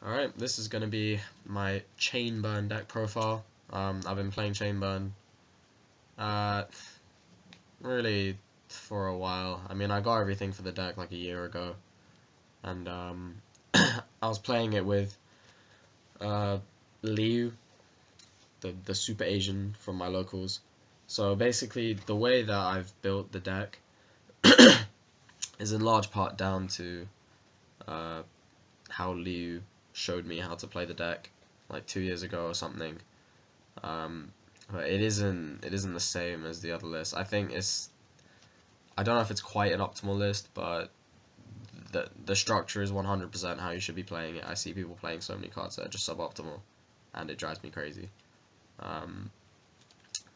Alright, this is going to be my chain burn deck profile. I've been playing chain burn really for a while. I mean, I got everything for the deck like a year ago, and I was playing it with Liu, the Super Asian from my locals. So basically, the way that I've built the deck is in large part down to how Liu showed me how to play the deck like 2 years ago or something. But it isn't the same as the other list. I think I don't know if it's quite an optimal list, but the structure is 100% how you should be playing it. I see people playing so many cards that are just suboptimal, and it drives me crazy.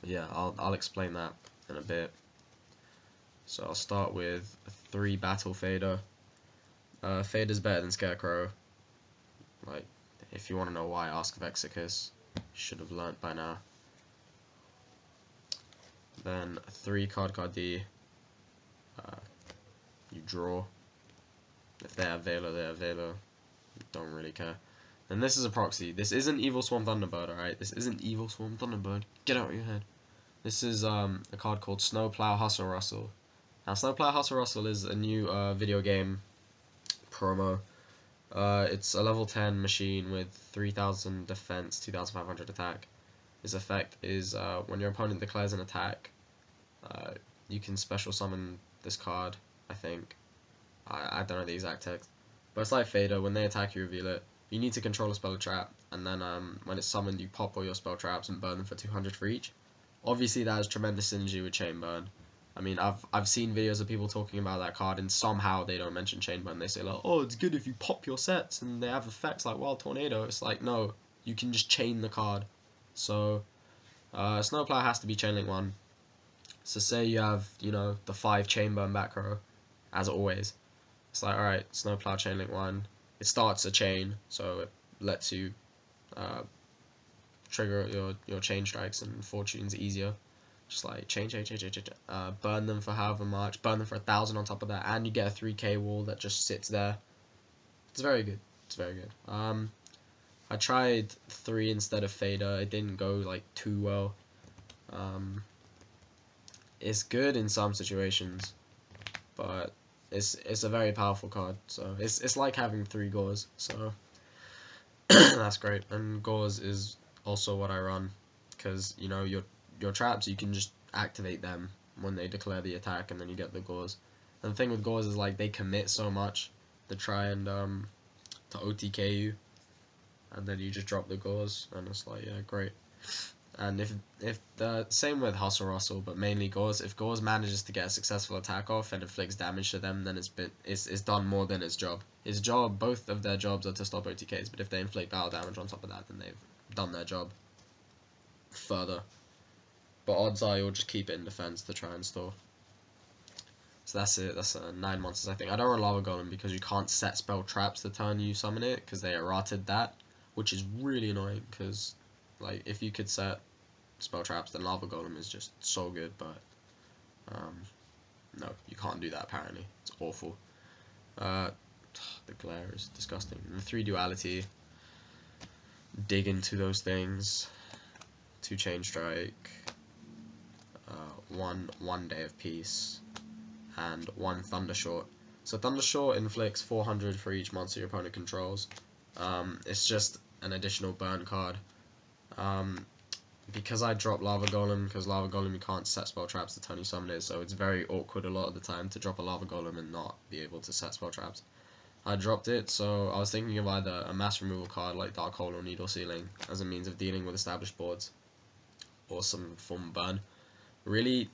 Yeah, I'll explain that in a bit. So I'll start with 3 Battle Fader. Fader's better than Scarecrow. Like, if you want to know why, ask Vexicus. Should have learnt by now. Then 3 Card D. You draw. If they have Velo, they have Velo. Don't really care. And this is a proxy. This isn't Evil Swarm Thunderbird, alright? This isn't Evil Swarm Thunderbird. Get out of your head. This is a card called Snowplow Hustle Rustle. Now, Snowplow Hustle Rustle is a new video game promo. It's a level 10 machine with 3000 defense, 2500 attack. His effect is when your opponent declares an attack, you can special summon this card, I think. I don't know the exact text. But it's like Fader. When they attack, you reveal it. You need to control a spell or trap, and then when it's summoned, you pop all your spell traps and burn them for 200 for each. Obviously, that has tremendous synergy with Chain Burn. I mean, I've seen videos of people talking about that card, and somehow they don't mention Chain Burn. They say like, oh, it's good if you pop your sets, and they have effects like Wild Tornado. It's like, no, you can just chain the card. So, Snowplow has to be Chain Link 1. So say you have, you know, the 5 Chain Burn back row, as always. It's like, alright, Snowplow Chain Link 1. It starts a chain, so it lets you trigger your chain strikes and fortunes easier. Just like chain, burn them for however much, burn them for 1000 on top of that, and you get a 3k wall that just sits there. It's very good. It's very good. I tried 3 instead of Fader. It didn't go like too well. It's good in some situations, but it's a very powerful card. So it's like having 3 Gauze. So that's great. And Gauze is also what I run, because you know your traps, you can just activate them when they declare the attack, and then you get the Gauze. And the thing with Gauze is like they commit so much to try and to OTK you, and then you just drop the Gauze, and it's like, yeah, great. And if the same with Hustle Rustle, but mainly Gauze, if Gauze manages to get a successful attack off and inflicts damage to them, then it's done more than its job. Its job, both of their jobs are to stop OTKs, but if they inflict battle damage on top of that, then they've done their job further. But odds are you'll just keep it in defense to try and store. So that's it. That's 9 monsters, I think. I don't run Lava Golem because you can't set spell traps the turn you summon it, because they errated that, which is really annoying, because like if you could set spell traps, then Lava Golem is just so good, but no, you can't do that apparently. It's awful. The glare is disgusting. And the 3 duality, dig into those things. 2 chain strike, 1 day of peace, and 1 thundershort. So thundershort inflicts 400 for each monster your opponent controls. It's just an additional burn card. Because I dropped Lava Golem, because Lava Golem you can't set spell traps to turn you summon it, so it's very awkward a lot of the time to drop a Lava Golem and not be able to set spell traps. I dropped it, so I was thinking of either a mass removal card like Dark Hole or Needle Sealing as a means of dealing with established boards, or some form of burn. Really,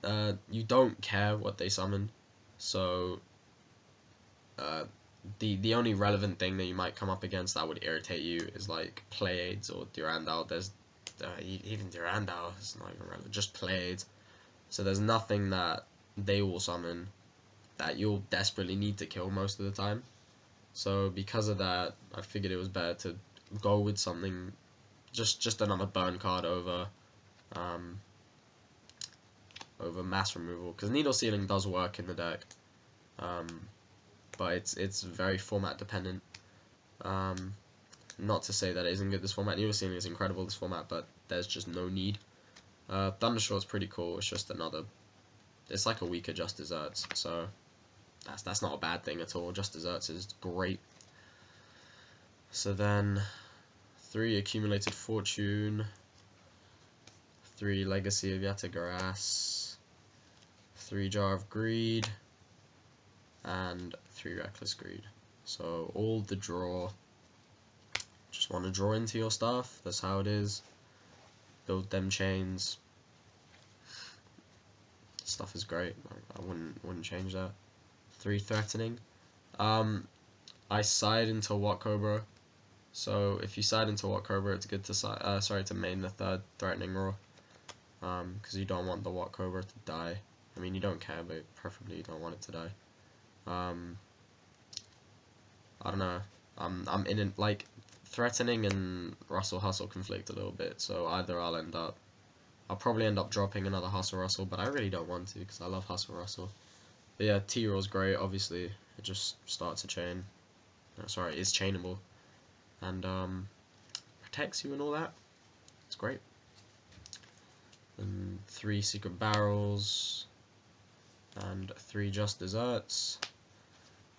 you don't care what they summon, so the only relevant thing that you might come up against that would irritate you is like Pleiades or Durandal. There's even Durandal is not even relevant, just Pleiades. So there's nothing that they will summon that you'll desperately need to kill most of the time. So because of that, I figured it was better to go with something, just another burn card over mass removal, because Needle Sealing does work in the deck, but it's very format dependent. Not to say that it isn't good, this format. Evil Ceiling is incredible, this format, but there's just no need. Thundershot's pretty cool. It's just another. It's like a weaker Just Desserts, so that's not a bad thing at all. Just Desserts is great. So then, 3 Accumulated Fortune, 3 Legacy of Yatagarasu, 3 Jar of Greed, and 3 Reckless Greed. So all the draw. Just want to draw into your stuff. That's how it is. Build them chains. Stuff is great. I wouldn't change that. 3 Threatening. I side into What Cobra. So if you side into What Cobra, it's good to to main the 3rd Threatening Raw. Because you don't want the What Cobra to die. I mean, you don't care, but preferably you don't want it to die. I don't know. I'm in it, like, Threatening and Russell Hustle conflict a little bit, so either I'll probably end up dropping another Hustle Russell, but I really don't want to because I love Hustle Russell. But yeah, T-Roll's great, obviously. It just starts a chain. No, sorry, it's chainable. And protects you and all that. It's great. And 3 Secret Barrels. And 3 Just Desserts.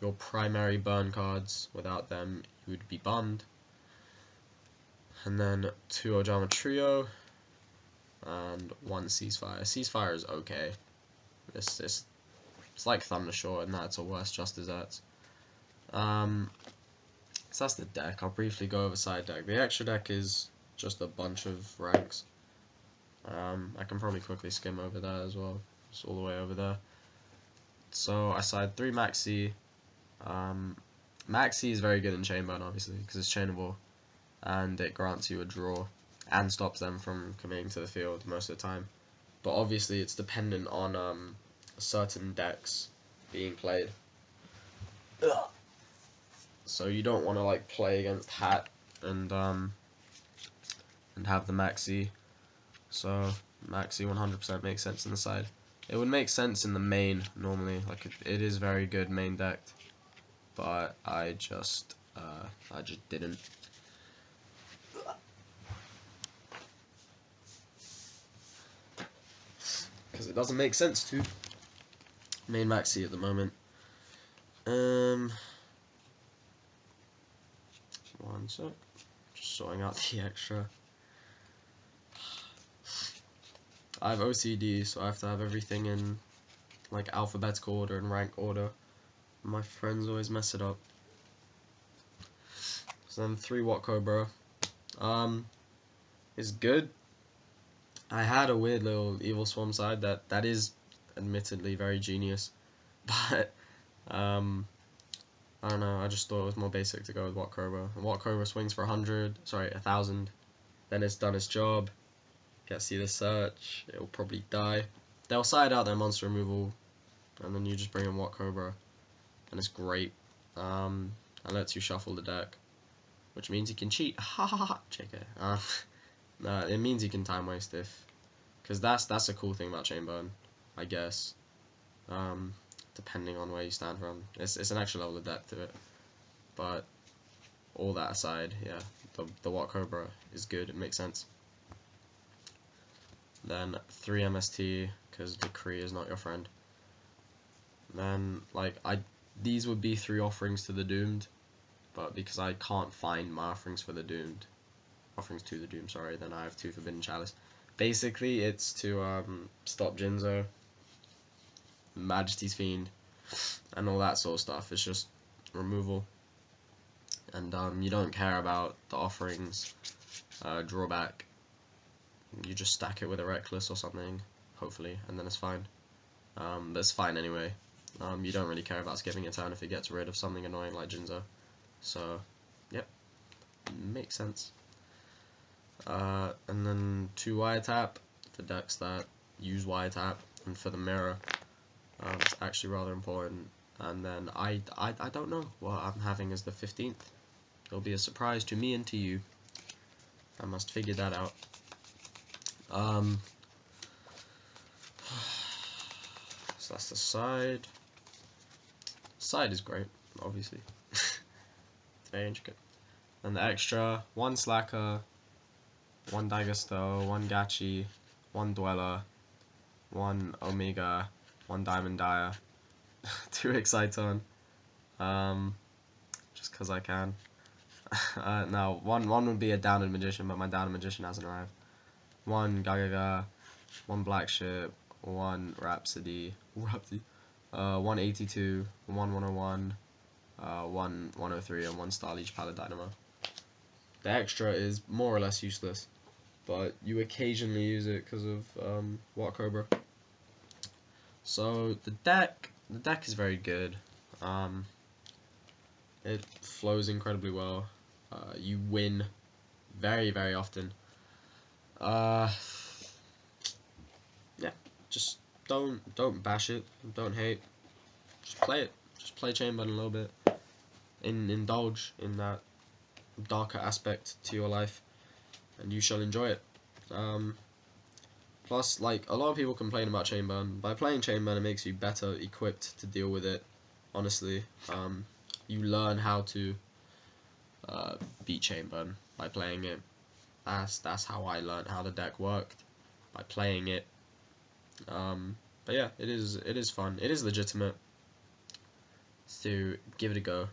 Your primary burn cards, without them, you would be bummed. And then 2 Ojama Trio. And 1 Ceasefire. Ceasefire is okay. It's like Thundershot, and that's a worse Just Desserts. So that's the deck. I'll briefly go over side deck. The extra deck is just a bunch of ranks. I can probably quickly skim over that as well. It's all the way over there. So I side 3 Maxi. Maxi is very good in Chainburn, obviously, because it's chainable, and it grants you a draw, and stops them from committing to the field most of the time. But obviously it's dependent on certain decks being played. Ugh. So you don't want to like play against Hat and have the Maxi. So Maxi 100% makes sense in the side. It would make sense in the main normally, like it is very good main decked, but I just didn't. Because it doesn't make sense to main Maxi at the moment. One sec. Just sorting out the extra. I have OCD, so I have to have everything in like alphabetical order and rank order. My friends always mess it up. So then 3 What Cobra. Is good. I had a weird little Evil Swarm side that is admittedly very genius, but I don't know, I just thought it was more basic to go with What Cobra. And What Cobra swings for 1,000, then it's done its job, gets you the search, it'll probably die. They'll side out their monster removal, and then you just bring in What Cobra, and it's great. It lets you shuffle the deck, which means you can cheat. Ha ha ha, JK. No, it means you can time waste because that's a cool thing about Chainburn, I guess. Depending on where you stand from, it's an extra level of depth to it. But all that aside, yeah, the What Cobra is good. It makes sense. Then 3 MST because Decree is not your friend. Then these would be 3 offerings to the Doomed, but because I can't find my offerings to the Doomed, then I have 2 Forbidden Chalice. Basically, it's to stop Jinzo, Majesty's Fiend, and all that sort of stuff. It's just removal, and you don't care about the offerings drawback. You just stack it with a Reckless or something, hopefully, and then it's fine. But it's fine anyway. You don't really care about skipping a turn if it gets rid of something annoying like Jinzo. So, yep, makes sense. And then 2 Wiretap for decks that use Wiretap, and for the mirror, it's actually rather important. And then I don't know what I'm having as the 15th. It'll be a surprise to me and to you. I must figure that out. So that's the side. Side is great, obviously. It's very intricate. And the extra, 1 Slacker, 1 Daggerstow, 1 Gachi, 1 Dweller, 1 Omega, 1 Diamond Dyer, 2 Exciton, just because I can. No, one would be a Downed Magician, but my Downed Magician hasn't arrived. 1 Gagaga, 1 Black Ship, 1 Rhapsody, 182, 1 101, 1 103, and 1 Starliege Paladynamo. The extra is more or less useless, but you occasionally use it because of Water Cobra. So the deck is very good. It flows incredibly well. You win very, very often. Yeah, just don't bash it, don't hate. Just play it. Just play Chain Button a little bit. Indulge in that darker aspect to your life, and you shall enjoy it. Plus, like, a lot of people complain about Chain Burn. By playing Chain Burn, it makes you better equipped to deal with it, honestly. You learn how to beat Chain Burn by playing it. That's how I learned how the deck worked, by playing it. But yeah, it is fun. It is legitimate. So give it a go.